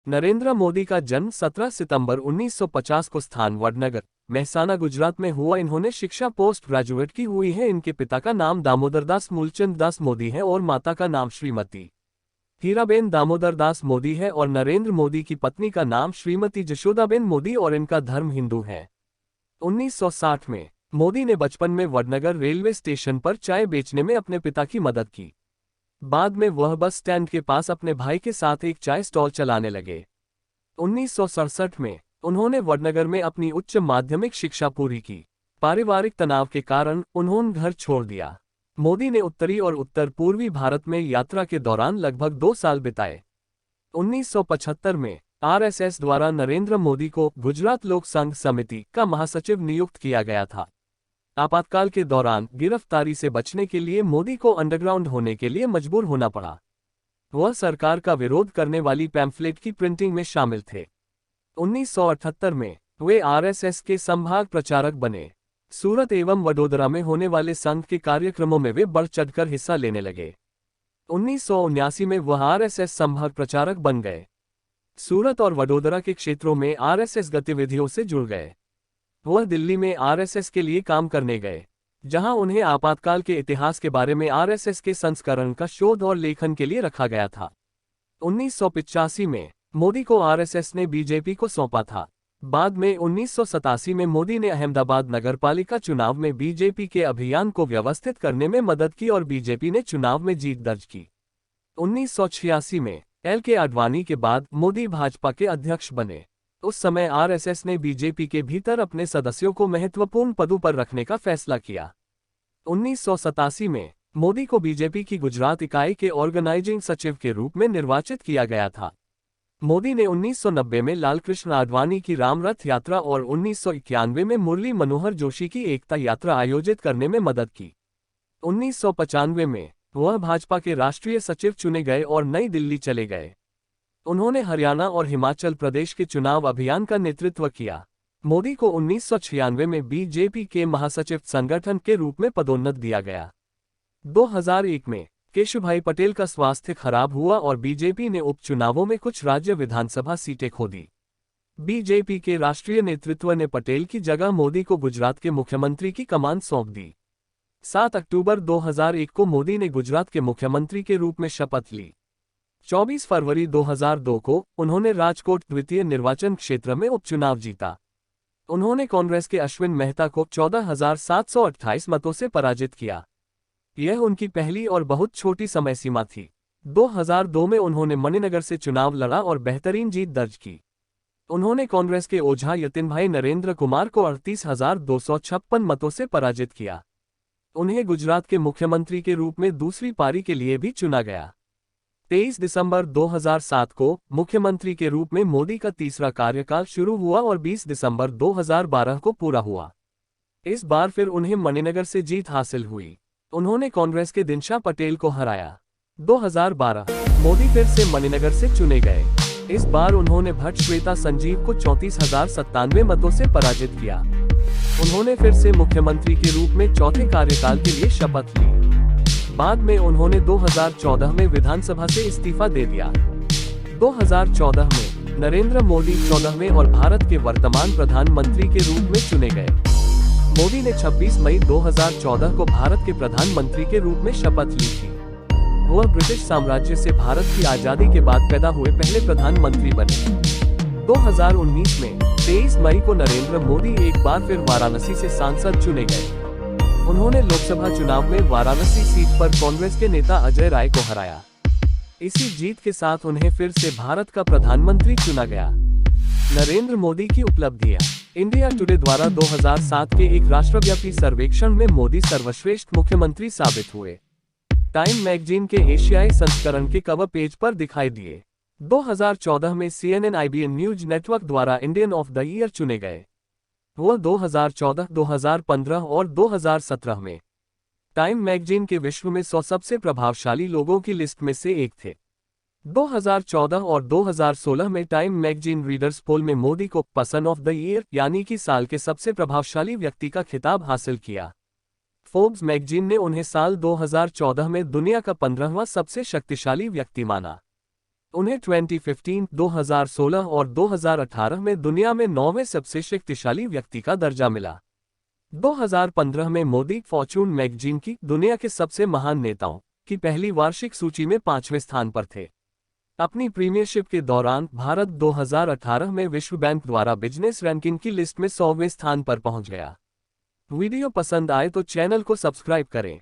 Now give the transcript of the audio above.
नरेंद्र मोदी का जन्म 17 सितंबर 1950 को स्थान वडनगर, मेहसाना, गुजरात में हुआ। इन्होंने शिक्षा पोस्ट ग्रेजुएट की हुई है। इनके पिता का नाम दामोदर दास मूलचंद दास मोदी है और माता का नाम श्रीमती हीराबेन दामोदर दास मोदी है और नरेंद्र मोदी की पत्नी का नाम श्रीमती जशोदाबेन मोदी और इनका धर्म हिंदू है। 1960 में मोदी ने बचपन में वडनगर रेलवे स्टेशन पर चाय बेचने में अपने पिता की मदद की। बाद में वह बस स्टैंड के पास अपने भाई के साथ एक चाय स्टॉल चलाने लगे। 1967 में उन्होंने वडनगर में अपनी उच्च माध्यमिक शिक्षा पूरी की। पारिवारिक तनाव के कारण उन्होंने घर छोड़ दिया। मोदी ने उत्तरी और उत्तर पूर्वी भारत में यात्रा के दौरान लगभग 2 साल बिताए। 1975 में आरएसएस द्वारा नरेंद्र मोदी को गुजरात लोक संघ समिति का महासचिव नियुक्त किया गया था। आपातकाल के दौरान गिरफ्तारी से बचने के लिए मोदी को अंडरग्राउंड होने के लिए मजबूर होना पड़ा। वह सरकार का विरोध करने वाली पैम्फलेट की प्रिंटिंग में शामिल थे। 1978 में वे आरएसएस के संभाग प्रचारक बने। सूरत एवं वडोदरा में होने वाले संघ के कार्यक्रमों में वे बढ़ चढ़कर हिस्सा लेने लगे। 1979 में वह आरएसएस संभाग प्रचारक बन गए। सूरत और वडोदरा के क्षेत्रों में आरएसएस गतिविधियों से जुड़ गए। वह दिल्ली में आरएसएस के लिए काम करने गए, जहां उन्हें आपातकाल के इतिहास के बारे में आरएसएस के संस्करण का शोध और लेखन के लिए रखा गया था। 1985 में मोदी को आरएसएस ने बीजेपी को सौंपा था। बाद में 1987 में मोदी ने अहमदाबाद नगरपालिका चुनाव में बीजेपी के अभियान को व्यवस्थित करने में मदद की और बीजेपी ने चुनाव में जीत दर्ज की। 1986 में एल.के. आडवाणी के बाद मोदी भाजपा के अध्यक्ष बने। उस समय आरएसएस ने बीजेपी के भीतर अपने सदस्यों को महत्वपूर्ण पदों पर रखने का फैसला किया। 1987 में मोदी को बीजेपी की गुजरात इकाई के ऑर्गेनाइजिंग सचिव के रूप में निर्वाचित किया गया था। मोदी ने 1990 में लालकृष्ण आडवाणी की राम रथ यात्रा और 1991 में मुरली मनोहर जोशी की एकता यात्रा आयोजित करने में मदद की। 1995 में वह भाजपा के राष्ट्रीय सचिव चुने गए और नई दिल्ली चले गए। उन्होंने हरियाणा और हिमाचल प्रदेश के चुनाव अभियान का नेतृत्व किया। मोदी को 1996 में बीजेपी के महासचिव संगठन के रूप में पदोन्नत दिया गया। 2001 में केशुभाई पटेल का स्वास्थ्य खराब हुआ और बीजेपी ने उपचुनावों में कुछ राज्य विधानसभा सीटें खो दी। बीजेपी के राष्ट्रीय नेतृत्व ने पटेल की जगह मोदी को गुजरात के मुख्यमंत्री की कमान सौंप दी। 7 अक्टूबर 2001 को मोदी ने गुजरात के मुख्यमंत्री के रूप में शपथ ली। 24 फरवरी 2002 को उन्होंने राजकोट द्वितीय निर्वाचन क्षेत्र में उपचुनाव जीता। उन्होंने कांग्रेस के अश्विन मेहता को 14,728 मतों से पराजित किया। यह उनकी पहली और बहुत छोटी समय सीमा थी। 2002 में उन्होंने मणिनगर से चुनाव लड़ा और बेहतरीन जीत दर्ज की। उन्होंने कांग्रेस के ओझा यतिनभाई नरेंद्र कुमार को 38,256 मतों से पराजित किया। उन्हें गुजरात के मुख्यमंत्री के रूप में दूसरी पारी के लिए भी चुना गया। 23 दिसंबर 2007 को मुख्यमंत्री के रूप में मोदी का तीसरा कार्यकाल शुरू हुआ और 20 दिसंबर 2012 को पूरा हुआ। इस बार फिर उन्हें मणिनगर से जीत हासिल हुई। उन्होंने कांग्रेस के दिनशा पटेल को हराया। 2012 मोदी फिर से मणिनगर से चुने गए। इस बार उन्होंने भट्ट श्वेता संजीव को 34,097 मतों से पराजित किया। उन्होंने फिर से मुख्यमंत्री के रूप में चौथे कार्यकाल के लिए शपथ ली। बाद में उन्होंने 2014 में विधानसभा से इस्तीफा दे दिया। 2014 में नरेंद्र मोदी 14वें और भारत के वर्तमान प्रधानमंत्री के रूप में चुने गए। मोदी ने 26 मई 2014 को भारत के प्रधानमंत्री के रूप में शपथ ली थी। वह ब्रिटिश साम्राज्य से भारत की आजादी के बाद पैदा हुए पहले प्रधानमंत्री बने। 2019 में 23 मई को नरेंद्र मोदी एक बार फिर वाराणसी से सांसद चुने गए। उन्होंने लोकसभा चुनाव में वाराणसी सीट पर कांग्रेस के नेता अजय राय को हराया। इसी जीत के साथ उन्हें फिर से भारत का प्रधानमंत्री चुना गया। नरेंद्र मोदी की उपलब्धियां। इंडिया टुडे द्वारा 2007 के एक राष्ट्रव्यापी सर्वेक्षण में मोदी सर्वश्रेष्ठ मुख्यमंत्री साबित हुए। टाइम मैगजीन के एशियाई संस्करण के कवर पेज पर दिखाई दिए। 2014 में CNN IBN न्यूज नेटवर्क द्वारा इंडियन ऑफ द ईयर चुने गए। वह 2014, 2015 और 2017 में टाइम मैगजीन के विश्व में 100 सबसे प्रभावशाली लोगों की लिस्ट में से एक थे। 2014 और 2016 में टाइम मैगजीन रीडर्स पोल में मोदी को पर्सन ऑफ द ईयर यानी कि साल के सबसे प्रभावशाली व्यक्ति का खिताब हासिल किया। फोर्ब्स मैगजीन ने उन्हें साल 2014 में दुनिया का 15वां सबसे शक्तिशाली व्यक्ति माना। उन्हें 2015, 2016 और 2018 में दुनिया में 9वें सबसे शक्तिशाली व्यक्ति का दर्जा मिला। 2015 में मोदी फॉर्च्यून मैगजीन की दुनिया के सबसे महान नेताओं की पहली वार्षिक सूची में 5वें स्थान पर थे। अपनी प्रीमियरशिप के दौरान भारत 2018 में विश्व बैंक द्वारा बिजनेस रैंकिंग की लिस्ट में 100वें स्थान पर पहुंच गया। वीडियो पसंद आए तो चैनल को सब्सक्राइब करें।